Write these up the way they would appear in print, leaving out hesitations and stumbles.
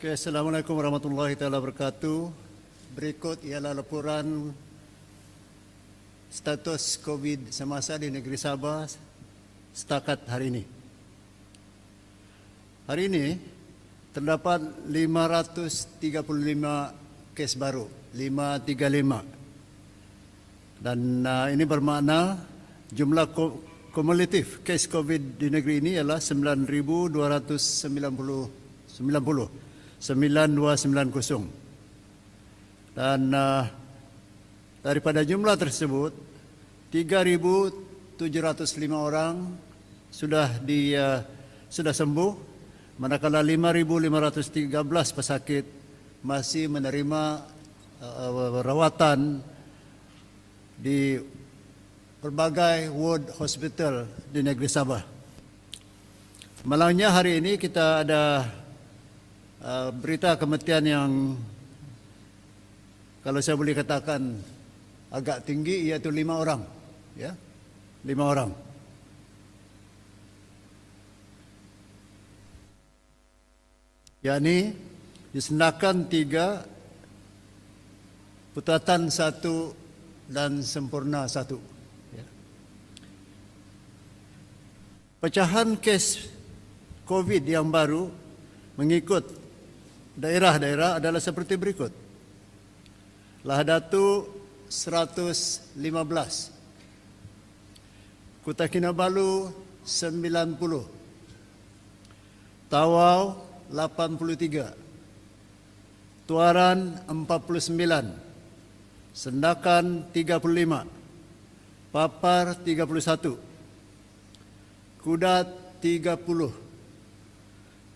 Okay, Assalamualaikum warahmatullahi taala wabarakatuh. Berikut ialah laporan status COVID semasa di negeri Sabah setakat hari ini. Hari ini terdapat 535 kes baru, 535. Dan ini bermakna jumlah kumulatif kes COVID di negeri ini ialah 9,290. Dan daripada jumlah tersebut 3.705 orang sudah sembuh, manakala 5.513 pesakit masih menerima rawatan di berbagai ward hospital di negeri Sabah. Malangnya hari ini kita ada berita kematian yang kalau saya boleh katakan agak tinggi, iaitu 5 orang, ya, 5 orang. Yakni disendakkan 3, putatan 1 dan sempurna 1. Ya. Pecahan kes COVID yang baru mengikut daerah-daerah adalah seperti berikut. Lahadatu 115, Kota Kinabalu 90, Tawau 83, Tuaran 49, Sendakan 35, Papar 31, Kudat 30,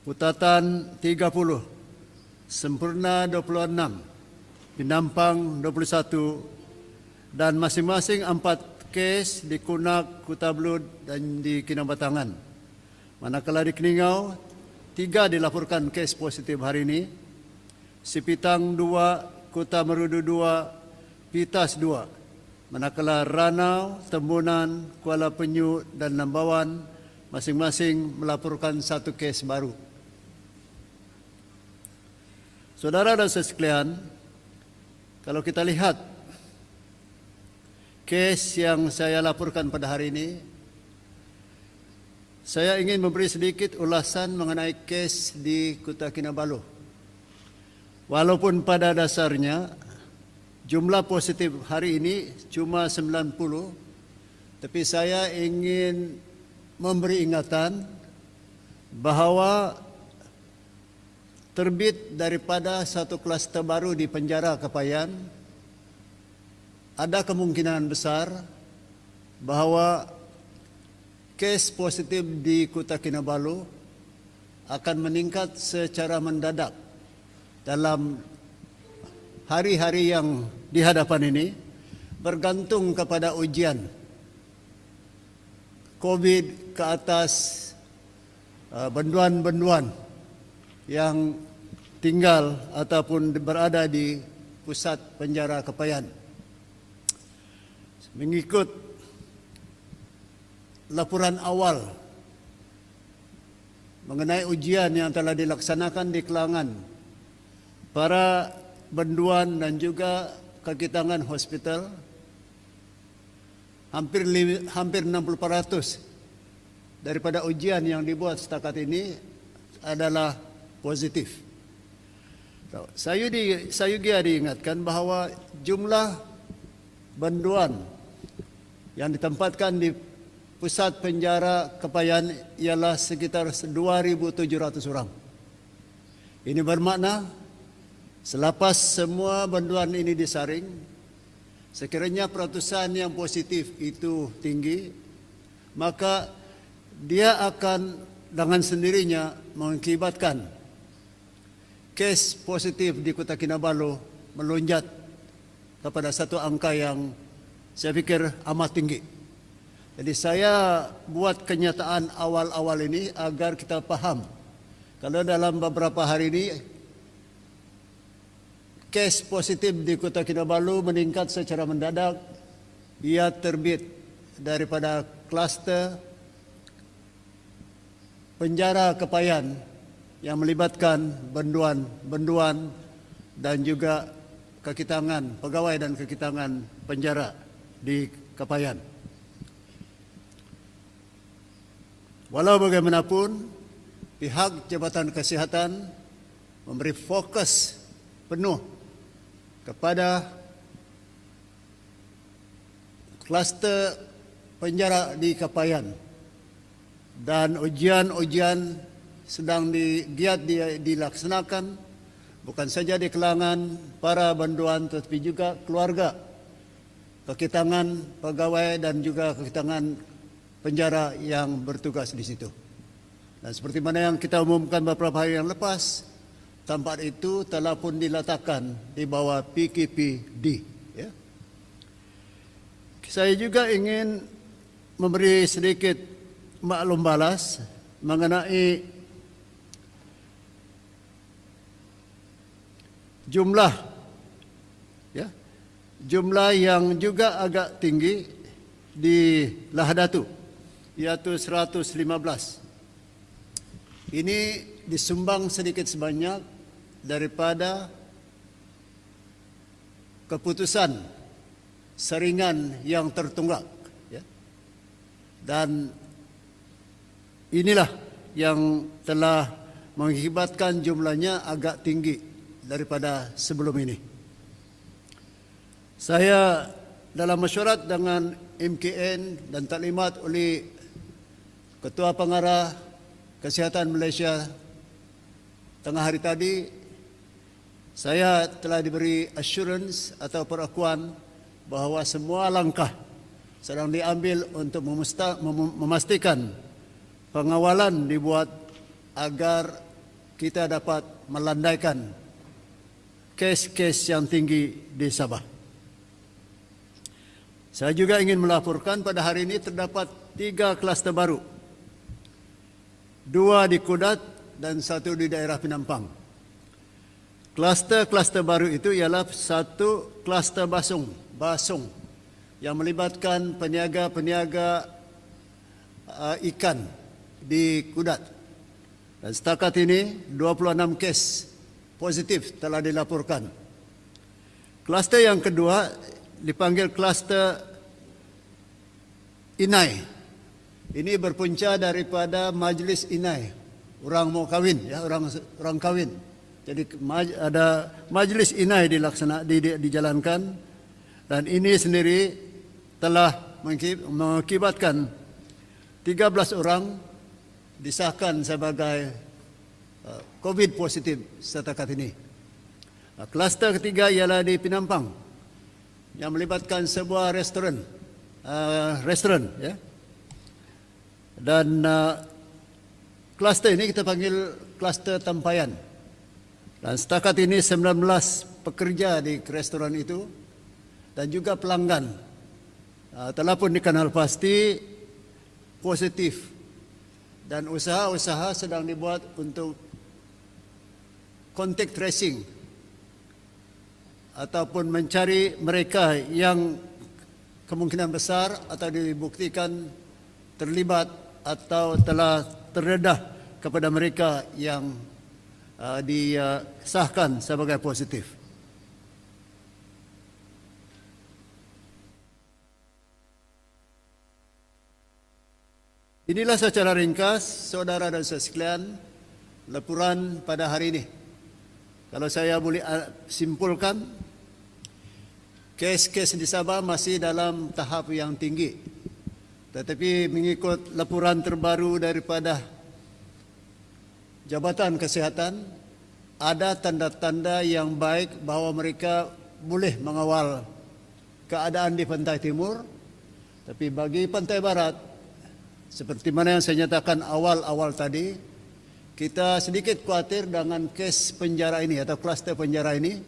Putatan 30, Sempurna 26, Pinampang 21, dan masing-masing 4 kes di Kunak, Kuta Belud dan di Kinabatangan. Manakala di Keningau 3 dilaporkan kes positif hari ini, Sipitang 2, Kota Merudu 2, Pitas 2. Manakala Ranau, Tembunan, Kuala Penyu dan Nambawan masing-masing melaporkan 1 kes baru. Saudara dan sekalian, kalau kita lihat kes yang saya laporkan pada hari ini, saya ingin memberi sedikit ulasan mengenai kes di Kota Kinabalu. Walaupun pada dasarnya jumlah positif hari ini cuma 90, tapi saya ingin memberi ingatan bahawa terbit daripada satu kluster baru di penjara Kapayan, ada kemungkinan besar bahawa kes positif di Kota Kinabalu akan meningkat secara mendadak dalam hari-hari yang di hadapan ini, bergantung kepada ujian COVID ke atas benduan-benduan yang tinggal ataupun berada di pusat penjara Kapayan. Mengikut laporan awal mengenai ujian yang telah dilaksanakan di Kelangan, para benduan dan juga kaki tangan hospital, hampir 60% daripada ujian yang dibuat setakat ini adalah positif. Saya juga diingatkan bahawa jumlah benduan yang ditempatkan di pusat penjara Kapayan ialah sekitar 2.700 orang. Ini bermakna selepas semua benduan ini disaring, sekiranya peratusan yang positif itu tinggi, maka dia akan dengan sendirinya mengakibatkan kes positif di Kota Kinabalu melonjak kepada satu angka yang saya pikir amat tinggi. Jadi saya buat kenyataan awal-awal ini agar kita faham, kalau dalam beberapa hari ini kes positif di Kota Kinabalu meningkat secara mendadak, ia terbit daripada kluster penjara Kapayan yang melibatkan benduan dan juga kaki tangan pegawai dan kaki tangan penjara di Kapayan. Walau bagaimanapun, pihak Jabatan Kesihatan memberi fokus penuh kepada kluster penjara di Kapayan, dan ujian-ujian sedang giat dilaksanakan bukan saja di kalangan para banduan tetapi juga keluarga, kaki tangan pegawai dan juga kaki tangan penjara yang bertugas di situ. Dan seperti mana yang kita umumkan beberapa hari yang lepas, tempat itu telah pun diletakkan di bawah PKPD. Ya. Saya juga ingin memberi sedikit maklum balas mengenai jumlah yang juga agak tinggi di Lahadatu, yaitu 115. Ini disumbang sedikit sebanyak daripada keputusan saringan yang tertunggak. Ya. Dan inilah yang telah mengakibatkan jumlahnya agak tinggi daripada sebelum ini. Saya dalam mesyuarat dengan MKN dan taklimat oleh Ketua Pengarah Kesihatan Malaysia tengah hari tadi, saya telah diberi assurance atau perakuan bahawa semua langkah sedang diambil untuk memastikan pengawalan dibuat agar kita dapat melandaikan kes-kes yang tinggi di Sabah. Saya juga ingin melaporkan pada hari ini terdapat 3 kluster baru. 2 di Kudat dan 1 di daerah Penampang. Kluster baru itu ialah 1 kluster basung yang melibatkan peniaga-peniaga ikan di Kudat. Dan setakat ini 26 kes positif telah dilaporkan. Kluster yang kedua dipanggil kluster Inai. Ini berpunca daripada majlis Inai. Orang mau kahwin, ya, orang kahwin. Jadi ada majlis Inai dijalankan, dan ini sendiri telah mengakibatkan 13 orang disahkan sebagai COVID positif setakat ini. Kluster ketiga ialah di Penampang yang melibatkan sebuah restoran, ya. Dan kluster ini kita panggil kluster Tampayan. Dan setakat ini 19 pekerja di restoran itu dan juga pelanggan telah pun dikenal pasti positif, dan usaha-usaha sedang dibuat untuk contact tracing ataupun mencari mereka yang kemungkinan besar atau dibuktikan terlibat atau telah terdedah kepada mereka yang disahkan sebagai positif. Inilah secara ringkas, saudara dan saudara sekalian, laporan pada hari ini. Kalau saya boleh simpulkan, kes-kes di Sabah masih dalam tahap yang tinggi. Tetapi mengikut laporan terbaru daripada Jabatan Kesihatan, ada tanda-tanda yang baik bahawa mereka boleh mengawal keadaan di pantai timur. Tapi bagi pantai barat, seperti mana yang saya nyatakan awal-awal tadi, kita sedikit khawatir dengan kes penjara ini atau kluster penjara ini,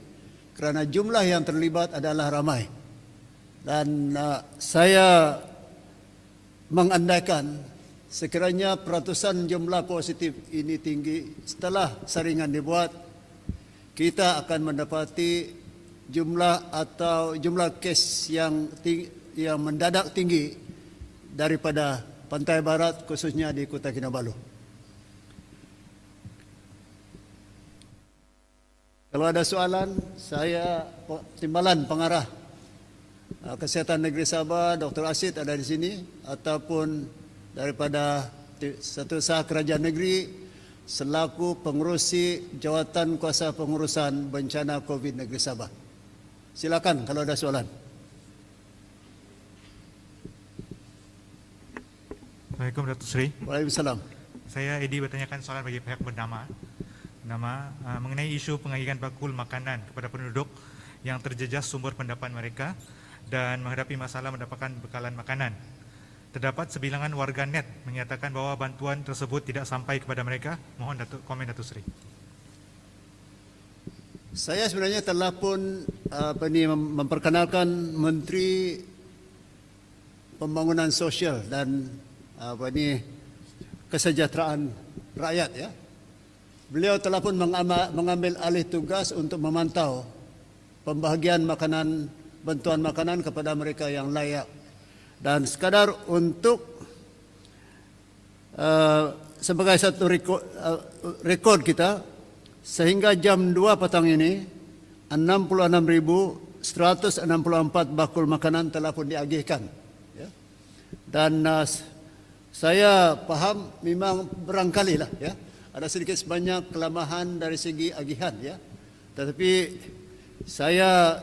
kerana jumlah yang terlibat adalah ramai. Dan saya mengandaikan sekiranya peratusan jumlah positif ini tinggi, setelah saringan dibuat, kita akan mendapati jumlah kes yang mendadak tinggi daripada pantai barat, khususnya di Kota Kinabalu. Kalau ada soalan, saya Timbalan Pengarah Kesihatan Negeri Sabah, Dr. Asid ada di sini, ataupun daripada Setiausaha Kerajaan Negeri selaku pengurusi Jawatan Kuasa Pengurusan Bencana COVID Negeri Sabah. Silakan kalau ada soalan. Assalamualaikum Datuk Seri. Waalaikumsalam. Saya Edi bertanyakan soalan bagi pihak bernama mengenai isu pengagihan bakul makanan kepada penduduk yang terjejas sumber pendapat mereka dan menghadapi masalah mendapatkan bekalan makanan. Terdapat sebilangan warga net menyatakan bahawa bantuan tersebut tidak sampai kepada mereka. Mohon komen Datuk Seri. Saya sebenarnya telah pun memperkenalkan Menteri Pembangunan Sosial dan Kesejahteraan Rakyat, ya. Beliau telah pun mengambil alih tugas untuk memantau pembahagian makanan, bantuan makanan kepada mereka yang layak. Dan sekadar untuk sebagai satu rekod kita, sehingga jam 2 petang ini 66.164 bakul makanan telah pun diagihkan, ya. Dan saya faham memang barangkali lah, ya, ada sedikit sebanyak kelemahan dari segi agihan, ya. Tetapi saya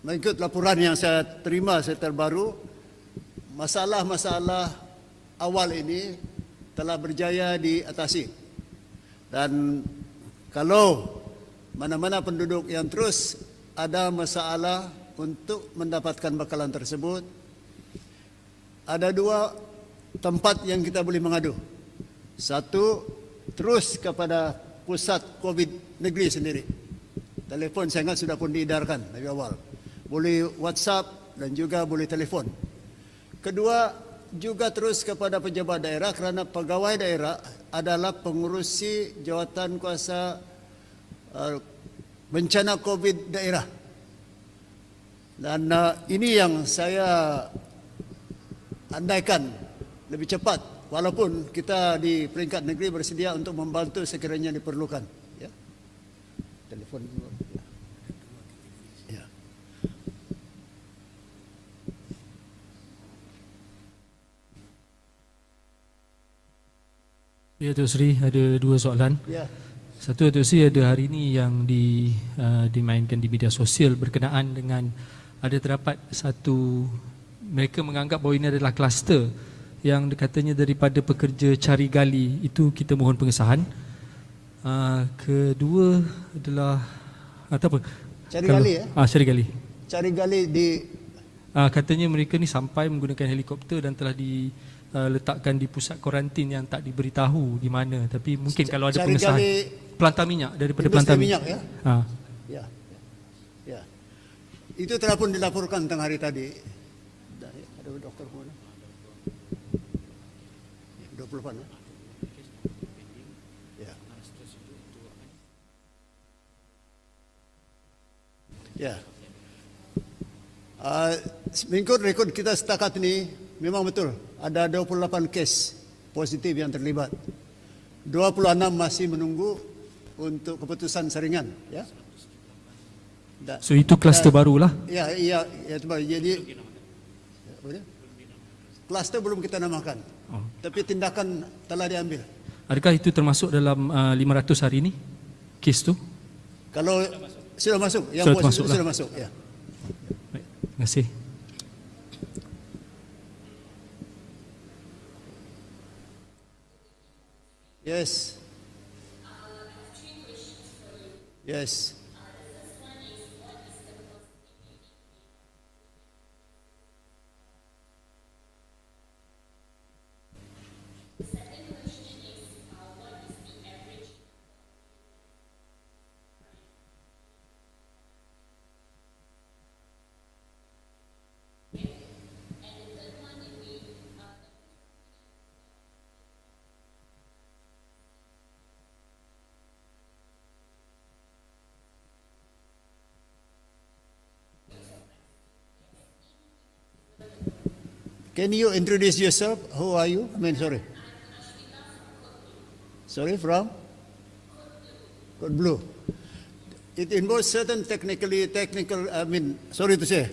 mengikut laporan yang saya terima terbaru, masalah-masalah awal ini telah berjaya diatasi. Dan kalau mana-mana penduduk yang terus ada masalah untuk mendapatkan bekalan tersebut, ada 2 tempat yang kita boleh mengadu. Satu, terus kepada pusat COVID negeri sendiri. Telefon saya ingat sudah pun diedarkan dari awal. Boleh WhatsApp dan juga boleh telefon. Kedua, juga terus kepada pejabat daerah, kerana pegawai daerah adalah pengurusi jawatan kuasa bencana COVID daerah. Dan ini yang saya andaikan lebih cepat, walaupun kita di peringkat negeri bersedia untuk membantu sekiranya diperlukan, ya. Telefon dulu. Ya. Ya, Datuk Seri, ada 2 soalan. Ya. Satu, Datuk Seri, ada hari ini yang dimainkan di media sosial berkenaan dengan ada terdapat satu, mereka menganggap bahawa ini adalah kluster yang katanya daripada pekerja cari gali. Itu kita mohon pengesahan. Kedua adalah apa? Cari gali, ya? Cari gali. Cari gali di katanya mereka ni sampai menggunakan helikopter dan telah diletakkan di pusat kuarantin yang tak diberitahu di mana. Tapi mungkin kalau ada pengesahan pelantar minyak daripada pelantar minyak, ya. Ya. Ya. Itu telah pun dilaporkan tengah hari tadi. Ada doktor mana? 20 mana? Ya. Ya. Mengikut rekod kita setakat ini, memang betul ada 28 kes positif yang terlibat. 26 masih menunggu untuk keputusan saringan, ya. So itu kluster barulah. Ya, jadi kluster belum kita namakan, tapi tindakan telah diambil. Adakah itu termasuk dalam 500 hari ini kes tu? Kalau sudah masuk, yang sudah positif masuk, sudah masuk, ya. Baik, terima kasih. Yes. Yes. Can you introduce yourself? Who are you? Sorry, from? code blue. It involves certain sorry to say,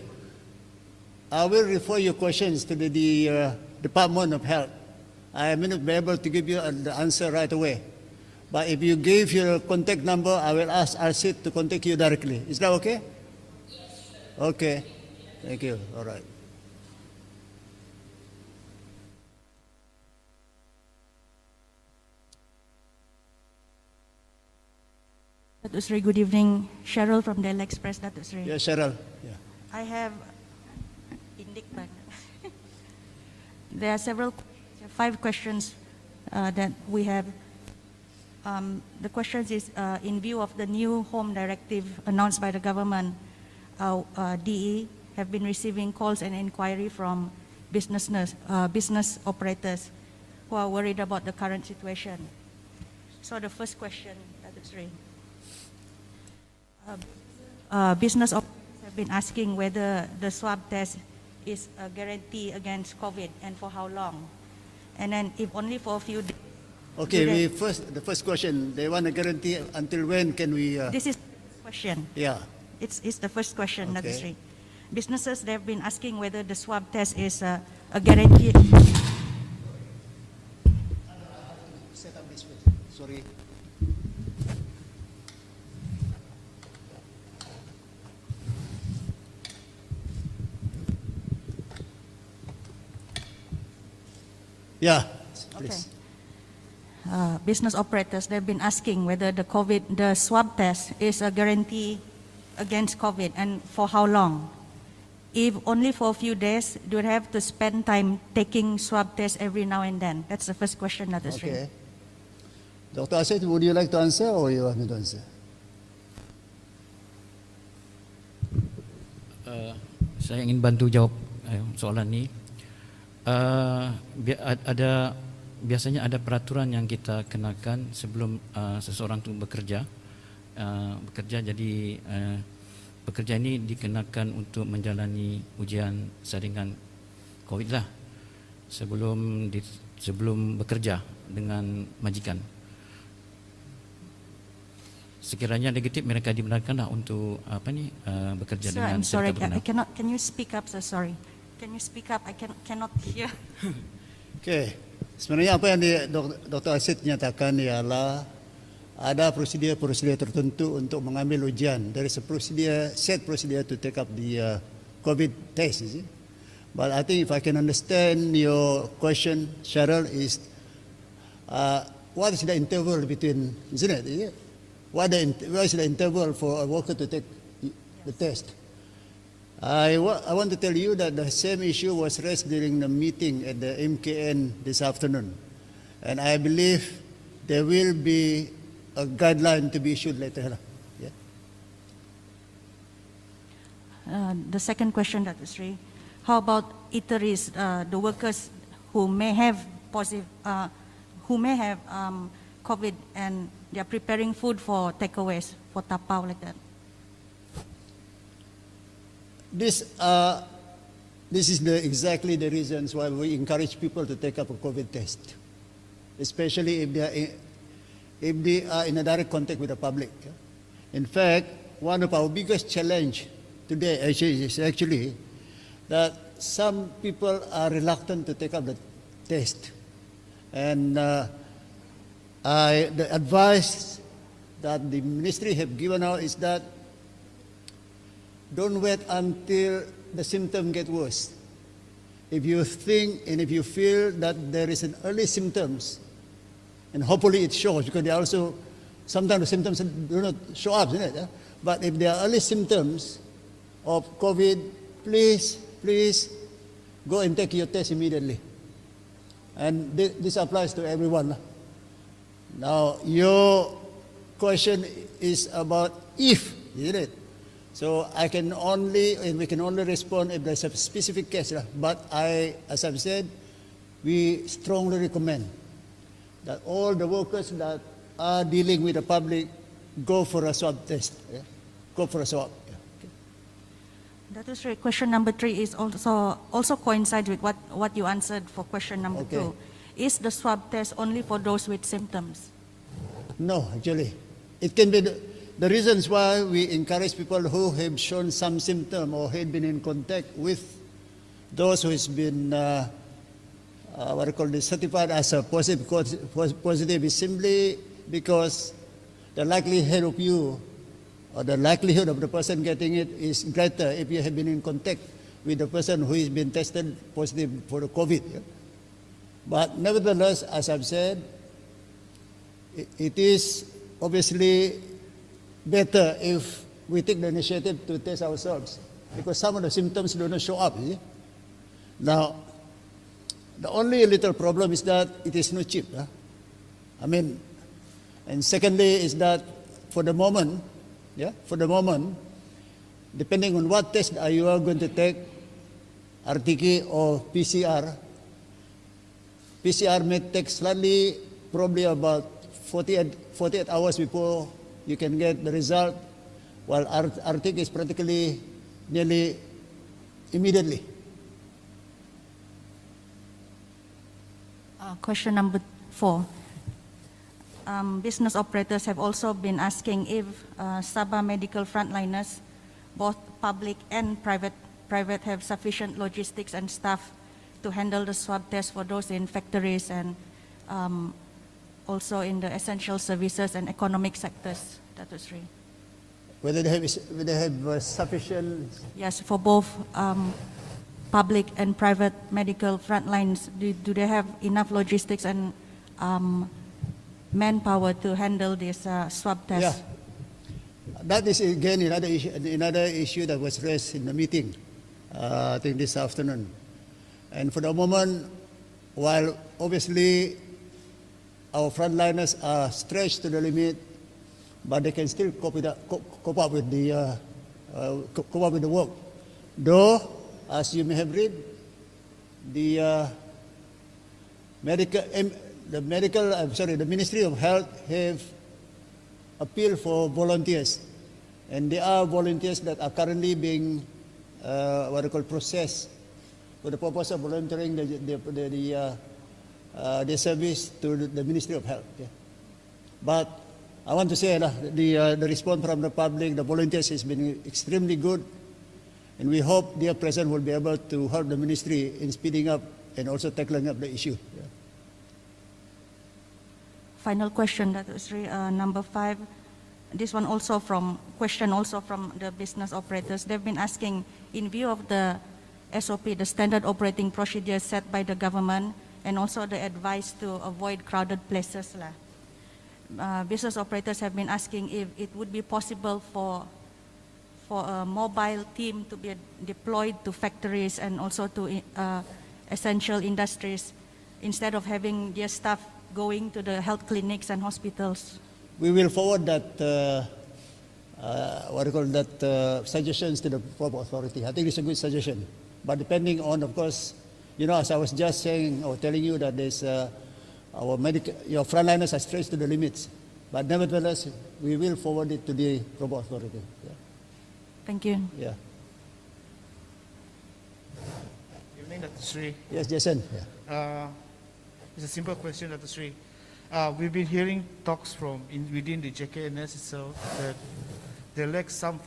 I will refer your questions to the Department of Health. I may not be able to give you the answer right away. But if you give your contact number, I will ask RCID to contact you directly. Is that okay? Yes. Okay. Thank you. All right. Datuk Seri, good evening. Cheryl from Daily Express, Datuk Seri. Yes, Cheryl. Yeah. I have there are 5 questions that we have. The questions is in view of the new home directive announced by the government, DE have been receiving calls and inquiry from business operators who are worried about the current situation. So the first question, Datuk Seri. Business operators have been asking whether the swab test is a guarantee against COVID and for how long. And then if only for a few days. Okay, the first question, they want a guarantee until when can we... This is the question. Yeah. It's the first question, Okay. Datuk Seri. Businesses, they've been asking whether the swab test is a guarantee. Set up this first. Sorry. Yeah, please. Business operators, they've been asking whether the swab test is a guarantee against COVID and for how long. If only for a few days, do you have to spend time taking swab tests every now and then? That's the first question, Datuk Seri. Okay. Dr. Asid, would you like to answer or you want me to answer? Saya ingin bantu jawab soalan ini. Biasanya ada peraturan yang kita kenakan sebelum seseorang itu bekerja. Jadi pekerja ini dikenakan untuk menjalani ujian saringan COVID lah sebelum bekerja dengan majikan. Sekiranya negatif, mereka dibenarkanlah untuk bekerja Sir, dengan I'm sorry, serikat berkenaan. can you speak up, sir? Sorry. Can you speak up? I cannot hear. Okay. Sebenarnya apa yang Dr. Asid nyatakan ialah ada prosedur tertentu untuk mengambil ujian. There is a set procedure to take up the COVID test, is it? But I think if I can understand your question, Cheryl, is what is the interval between, isn't it? Is it? What is the interval for a worker to take the test? I want to tell you that the same issue was raised during the meeting at the MKN this afternoon. And I believe there will be a guideline to be issued later. Yeah. The second question, Dr. Sri, how about eateries, the workers who may have COVID and they are preparing food for takeaways, for tapao like that? This is exactly the reasons why we encourage people to take up a COVID test, especially if they are in a direct contact with the public. In fact, one of our biggest challenge today is actually that some people are reluctant to take up the test. And the advice that the ministry have given out is that don't wait until the symptom get worse. If you think and if you feel that there is an early symptoms, and hopefully it shows, because there are also sometimes the symptoms do not show up, isn't it? But if there are early symptoms of COVID, please go and take your test immediately. And this applies to everyone. Now, your question is about if, isn't it? So we can only respond if there's a specific case. But as I've said, we strongly recommend that all the workers that are dealing with the public go for a swab test. Yeah? Go for a swab. Yeah. That is right. Question number 3 is also coincides with what you answered for question number 2. Is the swab test only for those with symptoms? No, actually. it can be the reasons why we encourage people who have shown some symptom or had been in contact with those who has been what I call this, certified as a positive is simply because the likelihood of you or the likelihood of the person getting it is greater if you have been in contact with the person who has been tested positive for the COVID. Yeah? But nevertheless, as I've said, it is obviously better if we take the initiative to test ourselves because some of the symptoms do not show up. Yeah? Now, the only little problem is that it is not cheap. Huh? I mean, and secondly is that for the moment, depending on what test you are going to take, RTK or PCR, PCR may take slightly, probably about 48 hours before you can get the result, while RTK is practically nearly immediately. Question number 4. Business operators have also been asking if Sabah medical frontliners, both public and private, have sufficient logistics and staff to handle the swab test for those in factories and also in the essential services and economic sectors. That was three. Whether they have sufficient. Yes, for both public and private medical frontlines, do they have enough logistics and manpower to handle this swab test? Yeah. That is again another issue that was raised in the meeting, I think this afternoon. And for the moment, while obviously our frontliners are stretched to the limit, but they can still cope up with the work. Though, as you may have read, the Ministry of Health have appealed for volunteers, and there are volunteers that are currently being processed for the purpose of volunteering the service to the Ministry of Health. Yeah. But I want to say the response from the public, the volunteers has been extremely good, and we hope their presence will be able to help the ministry in speeding up and also tackling up the issue. Yeah. Final question, that was number 5. This one also from the business operators. They've been asking, in view of the SOP, the standard operating procedures set by the government, and also the advice to avoid crowded places. Business operators have been asking if it would be possible for a mobile team to be deployed to factories and also to essential industries instead of having their staff going to the health clinics and hospitals. We will forward that suggestions to the proper authority. I think it's a good suggestion, but depending on, of course, as I was just saying or telling you that there's your frontliners are stretched to the limits, but nevertheless, we will forward it to the proper authority. Yeah. Thank you. Yeah. Evening, Dr. Sri. Yes, Jason. Yeah. It's a simple question, Dr. Sri. We've been hearing talks from within the JKNS itself that they lack some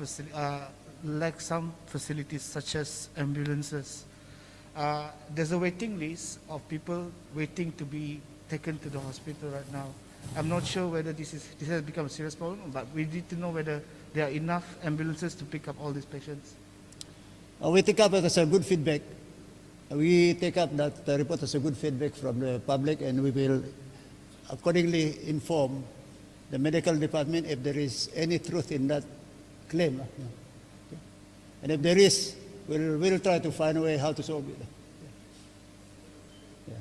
facilities such as ambulances. There's a waiting list of people waiting to be taken to the hospital right now. I'm not sure whether this has become a serious problem, but we need to know whether there are enough ambulances to pick up all these patients. We take up it as a good feedback. We take up that report as a good feedback from the public, and we will accordingly inform the medical department if there is any truth in that claim. And if there is, we'll try to find a way how to solve it. Yeah.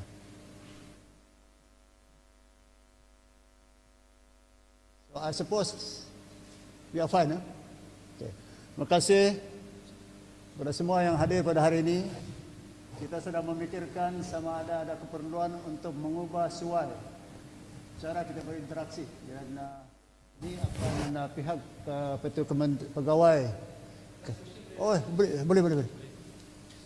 So I suppose we are fine. Okay. Terima kasih kepada semua yang hadir pada hari ini. Kita sedang memikirkan sama ada keperluan untuk mengubah suai cara kita berinteraksi dengan ini akan pihak pegawai. Oh, boleh.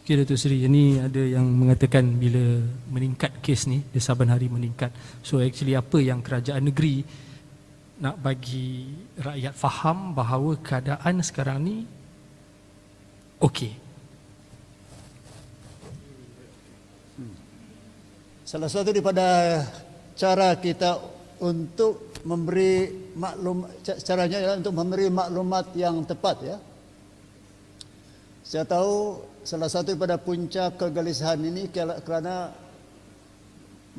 Okay, Datuk Seri, ini ada yang mengatakan bila meningkat kes ni, di saban hari meningkat. So actually apa yang kerajaan negeri nak bagi rakyat faham bahawa keadaan sekarang ni okey. Salah satu daripada cara kita untuk memberi caranya adalah untuk memberi maklumat yang tepat, ya. Saya tahu salah satu daripada puncak kegelisahan ini kerana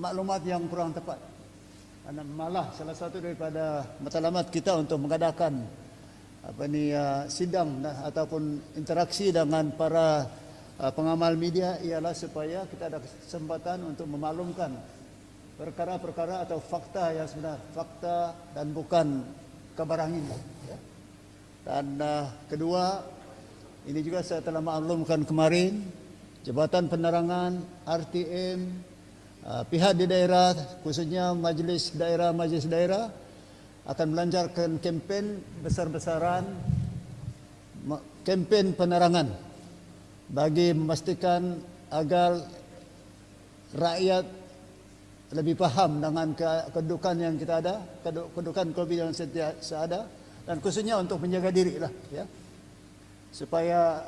maklumat yang kurang tepat. Karena malah salah satu daripada matlamat kita untuk mengadakan sidang ataupun interaksi dengan para pengamal media ialah supaya kita ada kesempatan untuk memaklumkan perkara-perkara atau fakta yang sebenar, fakta dan bukan kabar angin. Ya. Dan kedua, ini juga saya telah maklumkan kemarin, Jabatan Penerangan, RTM, pihak di daerah, khususnya majlis daerah akan melancarkan kempen besar-besaran, kempen penerangan bagi memastikan agar rakyat lebih paham dengan kedudukan yang kita ada, kedudukan COVID yang seada, dan khususnya untuk menjaga diri lah, ya, supaya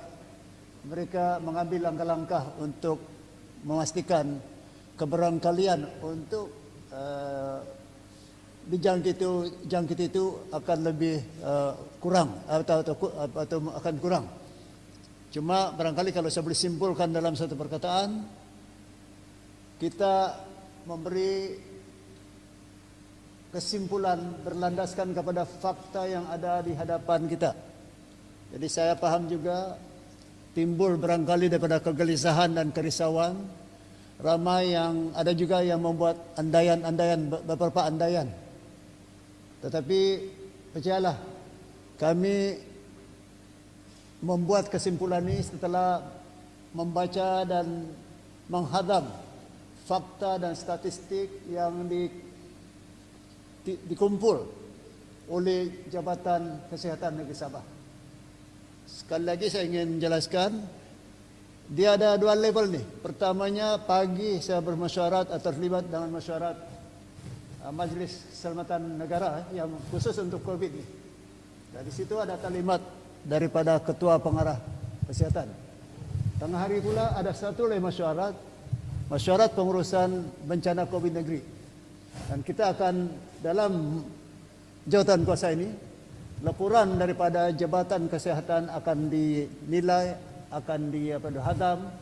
mereka mengambil langkah-langkah untuk memastikan keberangkalian untuk dijangkit itu akan lebih kurang atau akan kurang. Cuma barangkali kalau saya boleh simpulkan dalam satu perkataan, kita memberi kesimpulan berlandaskan kepada fakta yang ada di hadapan kita. Jadi saya paham juga timbul barangkali daripada kegelisahan dan kerisauan. Ramai yang ada juga yang membuat beberapa andaian. Tetapi percayalah, kami membuat kesimpulan ini setelah membaca dan menghadam fakta dan statistik yang dikumpul oleh Jabatan Kesihatan Negeri Sabah. Sekali lagi saya ingin menjelaskan, dia ada dua level nih. Pertamanya pagi saya bermesyuarat atau terlibat dengan mesyuarat Majlis Keselamatan Negara yang khusus untuk COVID ini. Dari situ ada kalimat daripada Ketua Pengarah Kesihatan. Tengah hari pula ada satu lagi mesyuarat pengurusan bencana COVID negeri. Dan kita akan dalam jawatan kuasa ini, laporan daripada Jabatan Kesihatan akan dinilai, akan dihadam,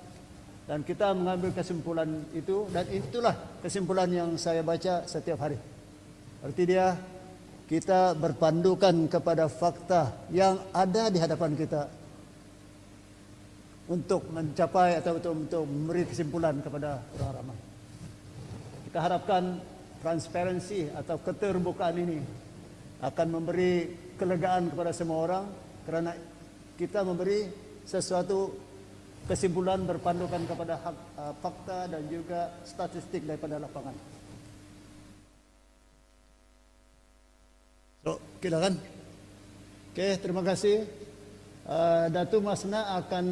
dan kita mengambil kesimpulan itu, dan itulah kesimpulan yang saya baca setiap hari. Arti dia, kita berpandukan kepada fakta yang ada di hadapan kita untuk mencapai atau untuk memberi kesimpulan kepada orang ramai. Kita harapkan transparansi atau keterbukaan ini akan memberi kelegaan kepada semua orang, kerana kita memberi sesuatu kesimpulan berpandukan kepada fakta dan juga statistik daripada lapangan. So, silakan. Okey, terima kasih. Datuk Masna akan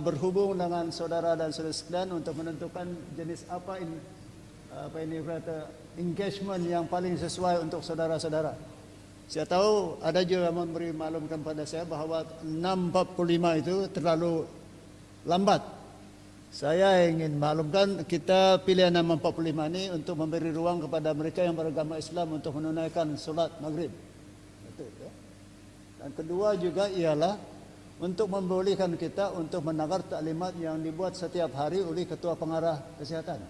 berhubung dengan saudara dan saudara sekalian untuk menentukan jenis apa ini kata engagement yang paling sesuai untuk saudara-saudara. Saya tahu ada juga yang memberi maklumkan pada saya bahawa 6.45 itu terlalu lambat. Saya ingin maklumkan kita pilih 6.45 ini untuk memberi ruang kepada mereka yang beragama Islam untuk menunaikan solat maghrib. Betul, ya? Dan kedua juga ialah untuk membolehkan kita untuk mendengar taklimat yang dibuat setiap hari oleh Ketua Pengarah Kesihatan.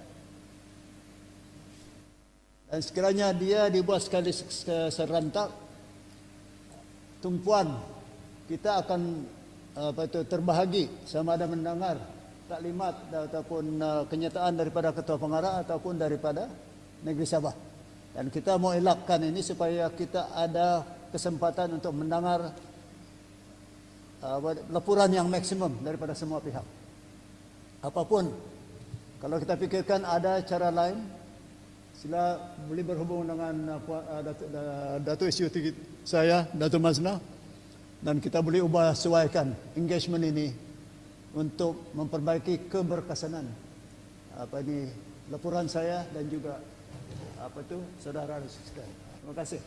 Dan sekiranya dia dibuat sekali serentak, tumpuan kita akan terbahagi sama ada mendengar taklimat ataupun kenyataan daripada Ketua Pengarah ataupun daripada Negeri Sabah. Dan kita mau elakkan ini supaya kita ada kesempatan untuk mendengar laporan yang maksimum daripada semua pihak. Apapun, kalau kita pikirkan ada cara lain, sila boleh berhubung dengan Datuk SUT saya, Datuk Masna, dan kita boleh ubah sesuaikan engagement ini untuk memperbaiki keberkesanan laporan saya dan juga saudara sekalian. Terima kasih.